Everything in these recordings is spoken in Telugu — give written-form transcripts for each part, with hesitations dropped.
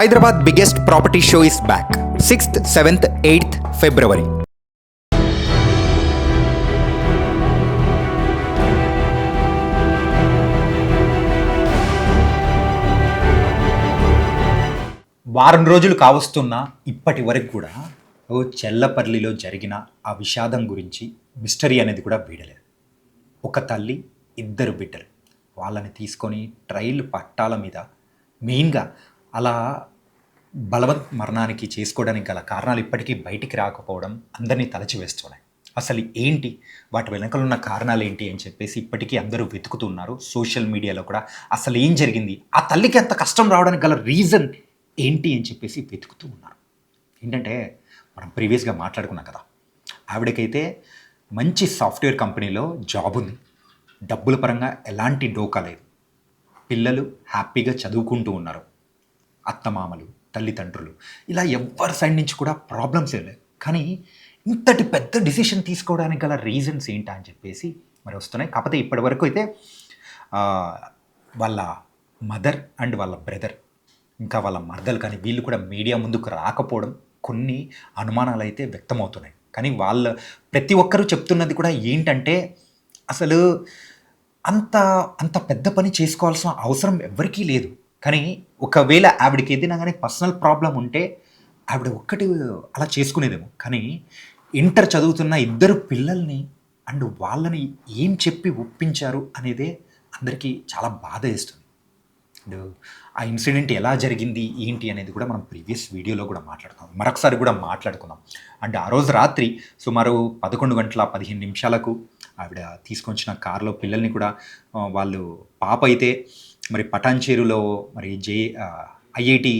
Hyderabad biggest property show is back. 6th, 7th, 8th February. వారం రోజులు కావస్తున్నా ఇప్పటి వరకు కూడా చెల్లపల్లిలో జరిగిన ఆ విషాదం గురించి మిస్టరీ అనేది కూడా వీడలేదు. ఒక తల్లి, ఇద్దరు బిడ్డలు వాళ్ళని తీసుకొని ట్రైల్ పట్టాల మీద మెయిన్గా అలా బలవంత్ మరణానికి చేసుకోవడానికి గల కారణాలు ఇప్పటికీ బయటికి రాకపోవడం అందరినీ తలచివేస్తున్నాయి. అసలు ఏంటి, వాటి వెనకలు ఉన్న కారణాలు ఏంటి అని చెప్పేసి ఇప్పటికీ అందరూ వెతుకుతున్నారు. సోషల్ మీడియాలో కూడా అసలు ఏం జరిగింది, ఆ తల్లికి అంత కష్టం రావడానికి గల రీజన్ ఏంటి అని చెప్పేసి వెతుకుతూ ఉన్నారు. ఏంటంటే మనం ప్రీవియస్గా మాట్లాడుకున్నాం కదా, ఆవిడకైతే మంచి సాఫ్ట్వేర్ కంపెనీలో జాబ్ ఉంది, డబ్బుల పరంగా ఎలాంటి డోకా లేదు, పిల్లలు హ్యాపీగా చదువుకుంటూ ఉన్నారు, అత్తమామలు, తల్లిదండ్రులు, ఇలా ఎవ్వరి సైడ్ నుంచి కూడా ప్రాబ్లమ్స్ ఏం లేదు. కానీ ఇంతటి పెద్ద డిసిషన్ తీసుకోవడానికి గల రీజన్స్ ఏంటా అని చెప్పేసి మరి వస్తున్నాయి. కాకపోతే ఇప్పటి వరకు అయితే వాళ్ళ మదర్ అండ్ వాళ్ళ బ్రదర్ ఇంకా వాళ్ళ మరదలు కానీ వీళ్ళు కూడా మీడియా ముందుకు రాకపోవడం కొన్ని అనుమానాలు అయితే వ్యక్తమవుతున్నాయి. కానీ ప్రతి ఒక్కరూ చెప్తున్నది కూడా ఏంటంటే అసలు అంత అంత పెద్ద పని చేసుకోవాల్సిన అవసరం ఎవరికీ లేదు. కానీ ఒకవేళ ఆవిడకి ఏదైనా కానీ పర్సనల్ ప్రాబ్లం ఉంటే ఆవిడ ఒక్కటి అలా చేసుకునేదేమో. కానీ ఇంటర్ చదువుతున్న ఇద్దరు పిల్లల్ని అండ్ వాళ్ళని ఏం చెప్పి ఒప్పించారు అనేదే అందరికీ చాలా బాధ వేస్తుంది. అండ్ ఆ ఇన్సిడెంట్ ఎలా జరిగింది ఏంటి అనేది కూడా మనం ప్రీవియస్ వీడియోలో కూడా మరొకసారి కూడా మాట్లాడుకుందాం. అండ్ ఆ రోజు రాత్రి సుమారు 11:15 ఆవిడ తీసుకొచ్చిన కారులో పిల్లల్ని కూడా వాళ్ళు పాప అయితే మరి పటాన్చేరులో మరి ఐఐటి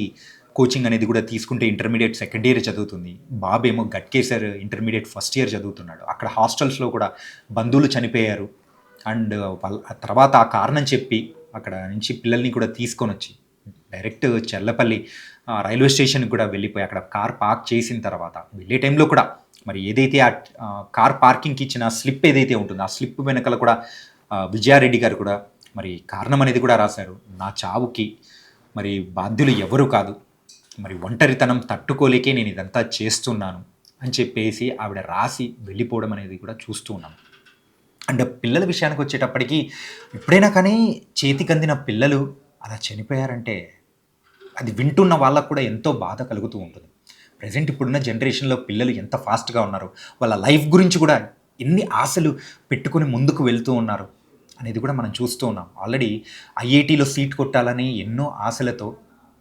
కోచింగ్ అనేది కూడా తీసుకుంటే ఇంటర్మీడియట్ సెకండ్ ఇయర్ చదువుతుంది, బాబేమో గట్కేసర్ ఇంటర్మీడియట్ ఫస్ట్ ఇయర్ చదువుతున్నాడు. అక్కడ హాస్టల్స్లో కూడా బంధువులు చనిపోయారు. అండ్ వాళ్ళ తర్వాత ఆ కారణం చెప్పి అక్కడ నుంచి పిల్లల్ని కూడా తీసుకొని వచ్చి డైరెక్ట్ చెల్లపల్లి రైల్వే స్టేషన్కి కూడా వెళ్ళిపోయి అక్కడ కార్ పార్క్ చేసిన తర్వాత వెళ్ళే టైంలో కూడా మరి ఏదైతే ఆ కార్ పార్కింగ్కి ఇచ్చిన స్లిప్ ఏదైతే ఉంటుందో ఆ స్లిప్ వెనకాల కూడా విజయారెడ్డి గారు కూడా మరి కారణం అనేది కూడా రాశారు. నా చావుకి మరి బాధ్యులు ఎవరు కాదు, మరి ఒంటరితనం తట్టుకోలేకే నేను ఇదంతా చేస్తున్నాను అని చెప్పేసి ఆవిడ రాసి వెళ్ళిపోవడం అనేది కూడా చూస్తూ ఉన్నాం. అండ్ పిల్లల విషయానికి వచ్చేటప్పటికి ఎప్పుడైనా కానీ చేతికి అందిన పిల్లలు అలా చనిపోయారంటే అది వింటున్న వాళ్ళకు కూడా ఎంతో బాధ కలుగుతూ ఉంటుంది. ప్రజెంట్ ఇప్పుడున్న జనరేషన్లో పిల్లలు ఎంత ఫాస్ట్గా ఉన్నారు, వాళ్ళ లైఫ్ గురించి కూడా ఎన్ని ఆశలు పెట్టుకొని ముందుకు వెళ్తూ ఉన్నారు అనేది కూడా మనం చూస్తూ ఉన్నాం. ఆల్రెడీ ఐఐటీలో సీట్ కొట్టాలని ఎన్నో ఆశలతో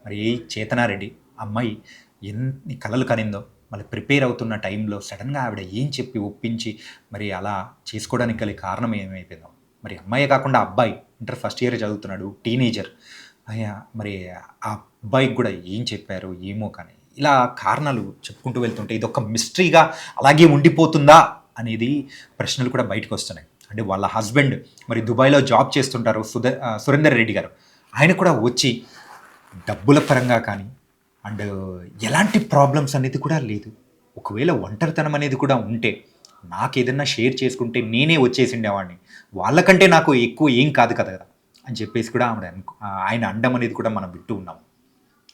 మరి చేతనారెడ్డి అమ్మాయి ఎన్ని కలలు కనిందో, మళ్ళీ ప్రిపేర్ అవుతున్న టైంలో సడన్గా ఆవిడ ఏం చెప్పి ఒప్పించి మరి అలా చేసుకోవడానికి గల కారణం ఏమైపోయిందో. మరి అమ్మాయే కాకుండా అబ్బాయి ఇంటర్ ఫస్ట్ ఇయర్ చదువుతున్నాడు, టీనేజర్. మరి ఆ అబ్బాయికి కూడా ఏం చెప్పారు ఏమో. కానీ ఇలా కారణాలు చెప్పుకుంటూ వెళ్తుంటే ఇది ఒక మిస్టరీగా అలాగే ఉండిపోతుందా అనేది ప్రశ్నలు కూడా బయటకు వస్తున్నాయి. అంటే వాళ్ళ హస్బెండ్ మరి దుబాయ్లో జాబ్ చేస్తుంటారు సురేందర్ రెడ్డి గారు, ఆయన కూడా వచ్చి డబ్బుల పరంగా కానీ అండ్ ఎలాంటి ప్రాబ్లమ్స్ అనేది కూడా లేదు. ఒకవేళ ఒంటరితనం అనేది కూడా ఉంటే నాకు ఏదన్నా షేర్ చేసుకుంటే నేనే వచ్చేసిండేవాడిని, వాళ్ళకంటే నాకు ఎక్కువ ఏం కాదు కదా అని చెప్పేసి కూడా ఆయన అండం అనేది కూడా మనం వింటూ ఉన్నాం.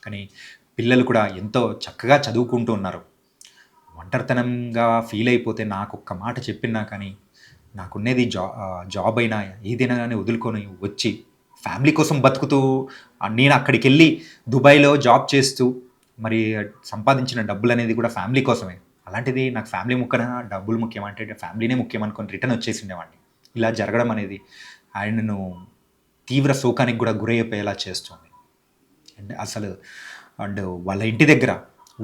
కానీ పిల్లలు కూడా ఎంతో చక్కగా చదువుకుంటూ ఉన్నారు. ఒంటరితనంగా ఫీల్ అయిపోతే నాకు ఒక్క మాట చెప్పినా కానీ నాకున్నది జాబ్ అయినా ఏదైనా కానీ వదులుకొని వచ్చి ఫ్యామిలీ కోసం బతుకుతూ నేను అక్కడికి వెళ్ళి దుబాయ్లో జాబ్ చేస్తూ మరి సంపాదించిన డబ్బులు అనేది కూడా ఫ్యామిలీ కోసమే. అలాంటిది నాకు ఫ్యామిలీ డబ్బులు ముఖ్యం అంటే ఫ్యామిలీనే ముఖ్యం అనుకొని రిటర్న్ వచ్చేసిండేవాడిని. ఇలా జరగడం అనేది ఆయనను తీవ్ర శోకానికి కూడా గురైపోయేలా చేస్తుంది. అండ్ వాళ్ళ ఇంటి దగ్గర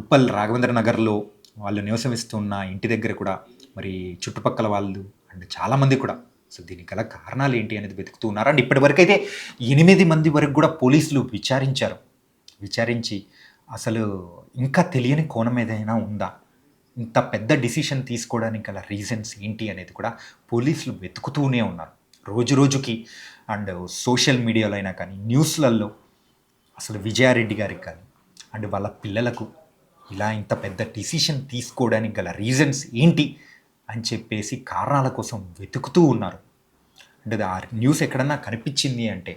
ఉప్పల్ రాఘవేంద్ర నగర్లో వాళ్ళు నివసమిస్తున్న ఇంటి దగ్గర కూడా మరి చుట్టుపక్కల వాళ్ళు అండ్ చాలామంది కూడా అసలు దీనికి గల కారణాలు ఏంటి అనేది వెతుకుతూ ఉన్నారు. అండ్ ఇప్పటివరకు అయితే 8 మంది వరకు కూడా పోలీసులు విచారించి అసలు ఇంకా తెలియని కోణం ఏదైనా ఉందా, ఇంత పెద్ద డిసిషన్ తీసుకోవడానికి గల రీజన్స్ ఏంటి అనేది కూడా పోలీసులు వెతుకుతూనే ఉన్నారు రోజు రోజుకి. అండ్ సోషల్ మీడియాలో అయినా కానీ న్యూస్లలో అసలు విజయారెడ్డి గారికి కానీ అండ్ వాళ్ళ పిల్లలకు ఇలా ఇంత పెద్ద డిసిషన్ తీసుకోవడానికి గల రీజన్స్ ఏంటి అని చెప్పేసి కారణాల కోసం వెతుకుతూ ఉన్నారు. అంటే ఆ న్యూస్ ఎక్కడన్నా కనిపించింది అంటే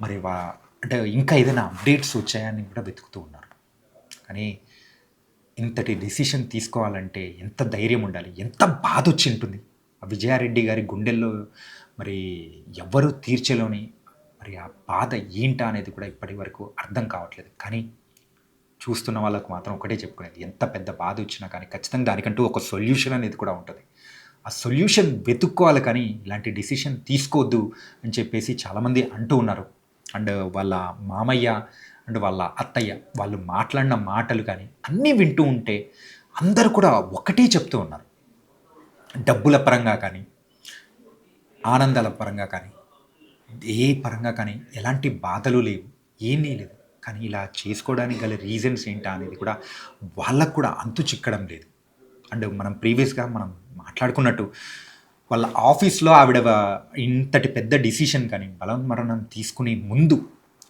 మరి అంటే ఇంకా ఏదైనా అప్డేట్స్ వచ్చాయని కూడా వెతుకుతూ ఉన్నారు. కానీ ఇంతటి డెసిషన్ తీసుకోవాలంటే ఎంత ధైర్యం ఉండాలి? ఎంత బాధొచ్చి ఉంటుంది? ఆ విజయారెడ్డి గారి గుండెల్లో మరి ఎవ్వరూ తీర్చలేని మరి ఆ బాధ ఏంటా అనేది కూడా ఇప్పటి వరకు అర్థం కావట్లేదు. కానీ చూస్తున్న వాళ్ళకు మాత్రం ఒకటే చెప్పుకునేది. ఎంత పెద్ద బాధొచ్చినా కానీ ఖచ్చితంగా దానికంటూ ఒక సొల్యూషన్ అనేది కూడా ఉంటది. ఆ సొల్యూషన్ వెతుక్కోవాలి కానీ ఇలాంటి డెసిషన్ తీసుకోవద్దు అని చెప్పేసి చాలామంది అంటూ ఉన్నారు. అండ్ వాళ్ళ మామయ్య అండ్ వాళ్ళ అత్తయ్య వాళ్ళు మాట్లాడిన మాటలు కానీ అన్నీ వింటూ ఉంటే అందరూ కూడా ఒకటే చెప్తూ ఉన్నారు. డబ్బుల పరంగా కానీ, ఆనందాల పరంగా కానీ, ఏ పరంగా కానీ ఎలాంటి బాధలు లేవు. ఏమీ లేదు. కానీ ఇలా చేసుకోవడానికి గల రీజన్స్ ఏంటా అనేది కూడా వాళ్ళకి కూడా అంతు చిక్కడం లేదు. అండ్ మనం ప్రీవియస్‌గా మనం మాట్లాడుకున్నట్టు వాళ్ళ ఆఫీస్‌లో ఆవిడ ఇంతటి పెద్ద డిసిషన్ కానీ బలవన్మరణం తీసుకునే ముందు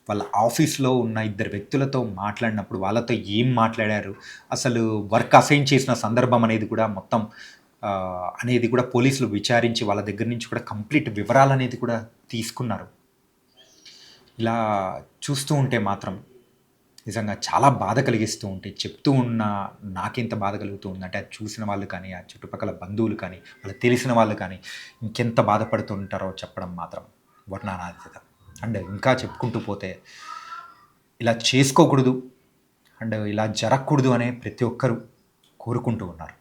వాళ్ళ ఆఫీస్‌లో ఉన్న ఇద్దరు వ్యక్తులతో మాట్లాడినప్పుడు వాళ్ళతో ఏం మాట్లాడారు? అసలు వర్క్ అసైన్ చేసిన సందర్భం అనేది కూడా మొత్తం అనేది కూడా పోలీసులు విచారించి వాళ్ళ దగ్గర నుంచి కూడా కంప్లీట్ వివరాలనేది కూడా తీసుకున్నారు. ఇలా చూస్తూ ఉంటే మాత్రం నిజంగా చాలా బాధ కలిగిస్తూ ఉంటాయి. చెప్తూ ఉన్న నాకెంత బాధ కలుగుతూ ఉందంటే, అది చూసిన వాళ్ళు కానీ, ఆ చుట్టుపక్కల బంధువులు కానీ, వాళ్ళకి తెలిసిన వాళ్ళు కానీ, ఇంకెంత బాధపడుతూ ఉంటారో చెప్పడం మాత్రం వర్ణనాతీతం. అండ్ ఇంకా చెప్పుకుంటూ పోతే, ఇలా చేసుకోకూడదు అండ్ ఇలా జరగకూడదు అనే ప్రతి ఒక్కరు కోరుకుంటూ ఉన్నారు.